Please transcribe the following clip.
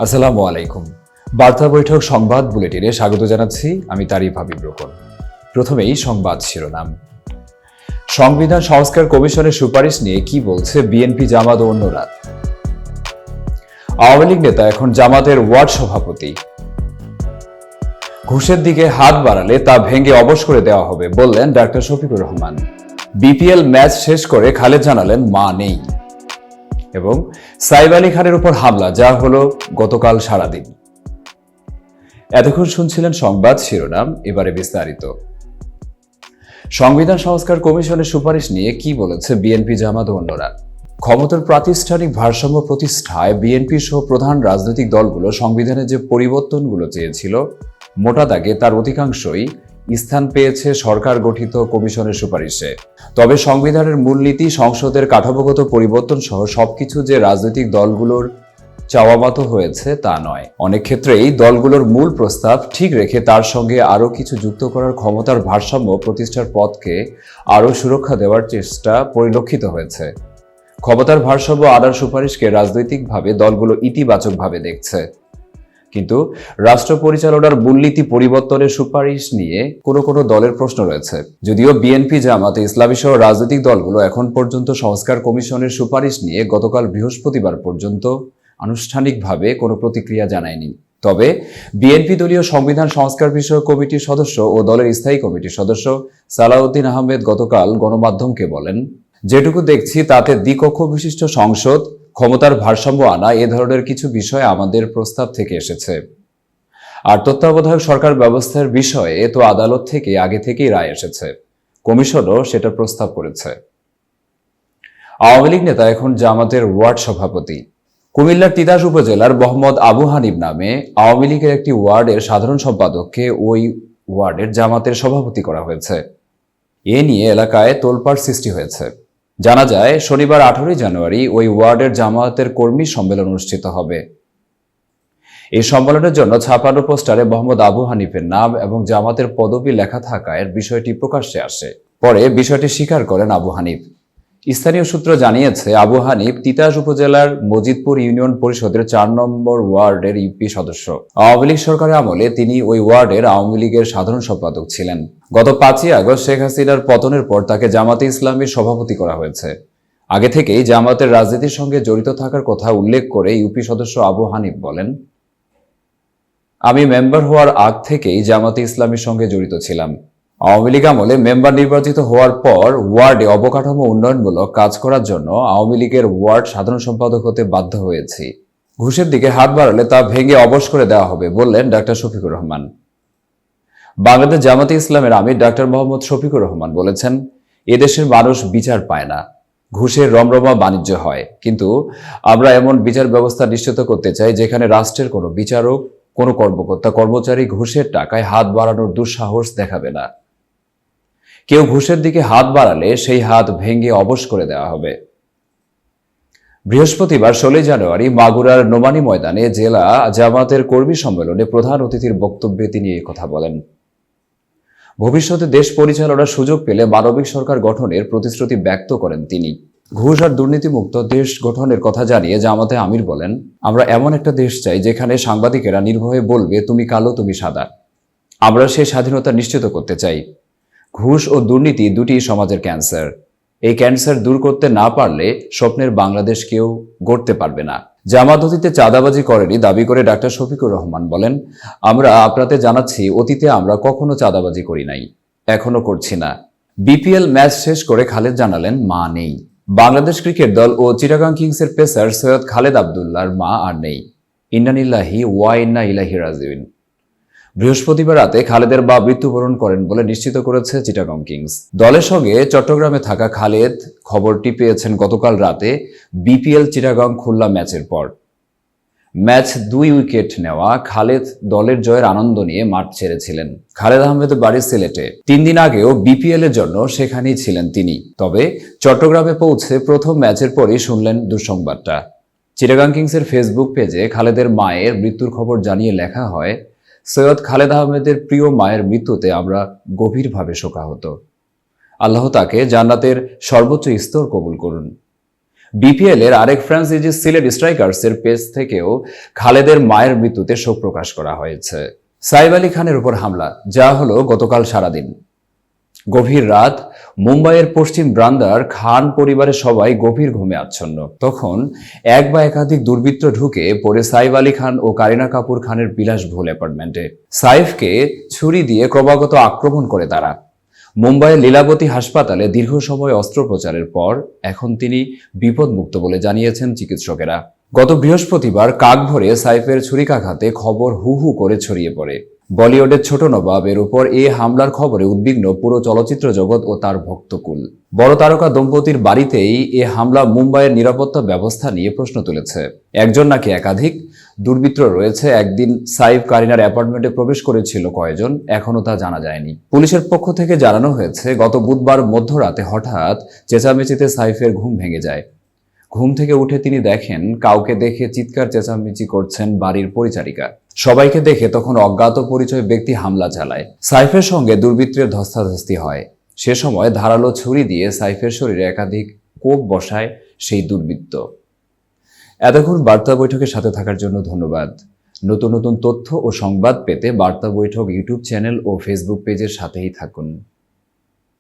আসসালামু আলাইকুম। বার্তা বৈঠক সংবাদ বুলেটিনে স্বাগত জানাচ্ছি আমি তারিফ হাবিব রোকন। প্রথমেই সংবাদ শিরোনাম। সংবিধান সংস্কার কমিশনের সুপারিশ নিয়ে কি বলছে বিএনপি, জামাত ও অন্যরা? আওয়ামী লীগ নেতা এখন জামাতের ওয়ার্ড সভাপতি। ঘুষের দিকে হাত বাড়ালে তা ভেঙে অবশ করে দেওয়া হবে বললেন doctor Shafiqur Rahman. BPL match শেষ করে খালেদ জানালেন মা নেই। এবং সাইফ আলী খানের উপর হামলা, যা হলো গতকাল সারাদিন। এতক্ষণ শুনছিলেন সংবাদ শিরোনাম, এবারে বিস্তারিত। সংবিধান সংস্কার কমিশনের সুপারিশ নিয়ে কি বলেছে বিএনপি, জামাত ও অন্যরা? ক্ষমতার প্রাতিষ্ঠানিক ভারসাম্য প্রতিষ্ঠায় বিএনপি সহ প্রধান রাজনৈতিক দলগুলো সংবিধানে যে পরিবর্তনগুলো চেয়েছিল, মোটা দাগে তার অধিকাংশই স্থান পেয়েছে সরকার গঠিত কমিশনের সুপারিশে। তবে সংবিধানের মূলনীতি, সংসদের কাঠামোগত পরিবর্তন সহ সবকিছু যে রাজনৈতিক দলগুলোর চাওয়া মতো হয়েছে তা নয়। অনেক ক্ষেত্রেই দলগুলোর মূল প্রস্তাব ঠিক রেখে তার সঙ্গে আরও কিছু যুক্ত করার ক্ষমতার ভারসাম্য প্রতিষ্ঠার পথকে আরও সুরক্ষা দেওয়ার চেষ্টা পরিলক্ষিত হয়েছে। ক্ষমতার ভারসাম্য আনার সুপারিশকে রাজনৈতিকভাবে দলগুলো ইতিবাচকভাবে দেখছে, কিন্তু রাষ্ট্র পরিচালনার মূলনীতি পরিবর্তনের সুপারিশ নিয়ে কোনো দলের প্রশ্ন রয়েছে। যদিও বিএনপি, জামাত, ইসলামী সহ রাজনৈতিক দলগুলো এখন পর্যন্ত সংস্কার কমিশনের সুপারিশ নিয়ে গতকাল বৃহস্পতিবার পর্যন্ত আনুষ্ঠানিকভাবে কোনো প্রতিক্রিয়া জানায়নি। তবে বিএনপি দলীয় সংবিধান সংস্কার বিষয়ক কমিটির সদস্য ও দলের স্থায়ী কমিটির সদস্য সালাউদ্দিন আহমেদ গতকাল গণমাধ্যমকে বলেন, যেটুকু দেখছি তাতে দ্বিকক্ষ বিশিষ্ট সংসদ, ক্ষমতার ভারসাম্য আনা, এ ধরনের কিছু বিষয় আমাদের প্রস্তাব থেকে এসেছে। আর তত্ত্বাবধায়ক সরকার ব্যবস্থার বিষয়ে তো আদালত থেকে আগে থেকেই রায় এসেছে, কমিশনও সেটা প্রস্তাব করেছে। আওয়ামী লীগ নেতা এখন জামাতের ওয়ার্ড সভাপতি। কুমিল্লার তিতাস উপজেলার মোহাম্মদ আবু হানিফ নামে আওয়ামী লীগের একটি ওয়ার্ডের সাধারণ সম্পাদককে ওই ওয়ার্ডের জামাতের সভাপতি করা হয়েছে। এ নিয়ে এলাকায় তোলপাড় সৃষ্টি হয়েছে। জানা যায়, শনিবার 18 জানুয়ারি ওই ওয়ার্ডের জামায়াতের কর্মী সম্মেলন অনুষ্ঠিত হবে। এই সম্মেলনের জন্য ছাপানো পোস্টারে মোহাম্মদ আবু হানিফের নাম এবং জামাতের পদবি লেখা থাকায় বিষয়টি প্রকাশ্যে আসে। পরে বিষয়টি স্বীকার করেন আবু হানিফ। স্থানীয় সূত্র জানিয়েছে, আবু হানিফ তিতাস উপজেলার মজিদপুর ইউনিয়ন পরিষদের 4 নম্বর ওয়ার্ডের ইউপি সদস্য। আওয়ামী লীগ সরকারের আমলে তিনি ওই ওয়ার্ডের আওয়ামী লীগের সাধারণ সম্পাদক ছিলেন। গত 5 আগস্ট শেখ হাসিনার পতনের পর তাকে জামাতে ইসলামীর সভাপতি করা হয়েছে। আগে থেকেই জামাতের রাজনীতির সঙ্গে জড়িত থাকার কথা উল্লেখ করে ইউপি সদস্য আবু হানিফ বলেন, আমি মেম্বার হওয়ার আগ থেকেই জামাতে ইসলামীর সঙ্গে জড়িত ছিলাম। আওয়ামী লীগ আমলে মেম্বার নির্বাচিত হওয়ার পর ওয়ার্ডে অবকাঠামো উন্নয়নমূলক কাজ করার জন্য আওয়ামী লীগের ওয়ার্ড সাধারণ সম্পাদক হতে বাধ্য হয়েছি। ঘুষের দিকে হাত বাড়ালে তা ভেঙে অবশ করে দেওয়া হবে বললেন ডাক্তার শফিকুর রহমান। বাংলাদেশ জামাতে ইসলামের আমির ডাক্তার মোহাম্মদ শফিকুর রহমান বলেছেন, এদেশের মানুষ বিচার পায় না, ঘুষের রমরমা বাণিজ্য হয়। কিন্তু আমরা এমন বিচার ব্যবস্থা নিশ্চিত করতে চাই যেখানে রাষ্ট্রের কোনো বিচারক, কোনো কর্মকর্তা, কর্মচারী ঘুষের টাকায় হাত বাড়ানোর দুঃসাহস দেখাবে না। কেউ ঘুষের দিকে হাত বাড়ালে সেই হাত ভেঙে অবশ করে দেওয়া হবে। বৃহস্পতিবার 16 জানুয়ারি মাগুরার নোমানী ময়দানে জেলা জামাতের কর্মী সম্মেলনে প্রধান অতিথির বক্তব্যে তিনি এই কথা বলেন। ভবিষ্যতে দেশ পরিচালনার সুযোগ পেলে মানবিক সরকার গঠনের প্রতিশ্রুতি ব্যক্ত করেন তিনি। ঘুষ আর দুর্নীতিমুক্ত দেশ গঠনের কথা জানিয়ে জামাতে আমির বলেন, আমরা এমন একটা দেশ চাই যেখানে সাংবাদিকেরা নির্ভয়ে বলবে তুমি কালো, তুমি সাদা। আমরা সেই স্বাধীনতা নিশ্চিত করতে চাই। ঘুষ ও দুর্নীতি দুটি সমাজের ক্যান্সার। এই ক্যান্সার দূর করতে না পারলে স্বপ্নের বাংলাদেশ কেউ গড়তে পারবে না। জামাত অতীতে চাঁদাবাজি করেনি দাবি করে ডাক্তার শফিকুর রহমান বলেন, আমরা আপনাদের জানাচ্ছি, অতীতে আমরা কখনো চাঁদাবাজি করি নাই, এখনো করছি না। বিপিএল ম্যাচ শেষ করে খালেদ জানালেন মা নেই। বাংলাদেশ ক্রিকেট দল ও চিটাগাং কিংসের পেসার সৈয়দ খালেদ আব্দুল্লাহর মা আর নেই। ইন্না লিল্লাহি ওয়া ইন্না ইলাইহি রাজিউন। বৃহস্পতিবার রাতে খালেদের মা মৃত্যুবরণ করেন বলে নিশ্চিত করেছে চিটাগং কিংস। দলের সঙ্গে চট্টগ্রামে থাকা খালেদ খবরটি পেয়েছেন গতকাল রাতে বিপিএল চিটাগং খুলনা ম্যাচের পর। ম্যাচ 2 উইকেট নেওয়া খালেদ দলের জয়ের আনন্দ নিয়ে মাঠ ছেড়েছিলেন। খালেদ আহমেদের বাড়ি সিলেটে। 3 দিন আগেও বিপিএল এর জন্য সেখানেই ছিলেন তিনি। তবে চট্টগ্রামে পৌঁছে প্রথম ম্যাচের পরই শুনলেন দুঃসংবাদটা। চিটাগং কিংসের ফেসবুক পেজে খালেদের মায়ের মৃত্যুর খবর জানিয়ে লেখা হয়, সৈয়দ খালেদ আহমেদের প্রিয় মায়ের মৃত্যুতে আমরা গভীরভাবে শোকাহত। আল্লাহ তাকে জান্নাতের সর্বোচ্চ স্তর কবুল করুন। বিপিএল এর আরেক ফ্র্যাঞ্চাইজি সিলেট স্ট্রাইকার্সের পেজ থেকেও খালেদের মায়ের মৃত্যুতে শোক প্রকাশ করা হয়েছে। সাইফ আলী খানের উপর হামলা, যা হলো গতকাল সারাদিন। গভীর রাত, মুম্বাইয়ের পশ্চিম ব্রান্দার খান পরিবারের সবাই গভীর ঘুমে আচ্ছন্ন। তখন এক বা একাধিক দুর্বৃত্ত ঢুকে পড়ে সাইফ আলী খান ও কারিনা কাপুর খানের বিলাসবহুল অ্যাপার্টমেন্টে। সাইফকে ছুরি দিয়ে ক্রমাগত আক্রমণ করে তারা। মুম্বাইয়ের লীলাবতী হাসপাতালে দীর্ঘ সময় অস্ত্রোপচারের পর এখন তিনি বিপদমুক্ত বলে জানিয়েছেন চিকিৎসকেরা। গত বৃহস্পতিবার কাক ভরে সাইফের ছুরিকাঘাতে খবর হু হু করে ছড়িয়ে পড়ে। বলিউডের ছোট নবাবের উপর এ হামলার খবরে উদ্বিগ্ন পুরো চলচ্চিত্র জগৎ ও তার ভক্তকুল। বড় তারকা দম্পতির বাড়িতেই এ হামলা মুম্বাইয়ের নিরাপত্তা ব্যবস্থা নিয়ে প্রশ্ন তুলেছে। একজন নাকি একাধিক দুর্বৃত্ত রয়েছে। একদিন সাইফ কারিনার অ্যাপার্টমেন্টে প্রবেশ করেছিল কয়জন, এখনো তা জানা যায়নি। পুলিশের পক্ষ থেকে জানানো হয়েছে, গত বুধবার মধ্যরাতে হঠাৎ চেঁচামেচিতে সাইফের ঘুম ভেঙে যায়। ঘুম থেকে উঠে তিনি দেখেন কাউকে দেখে চিৎকার চেঁচামেচি করছেন বাড়ির পরিচারিকা। সবাইকে দেখে তখন অজ্ঞাত পরিচয় ব্যক্তি হামলা চালায়। সাইফের সঙ্গে দুর্বৃত্তের ধস্তাধস্তি হয়। সে সময় ধারালো ছুরি দিয়ে সাইফের শরীরে একাধিক কোপ বসায় সেই দুর্বৃত্ত। এতক্ষণ বার্তা বৈঠকের সাথে থাকার জন্য ধন্যবাদ। নতুন নতুন তথ্য ও সংবাদ পেতে বার্তা বৈঠক ইউটিউব চ্যানেল ও ফেসবুক পেজের সাথেই থাকুন।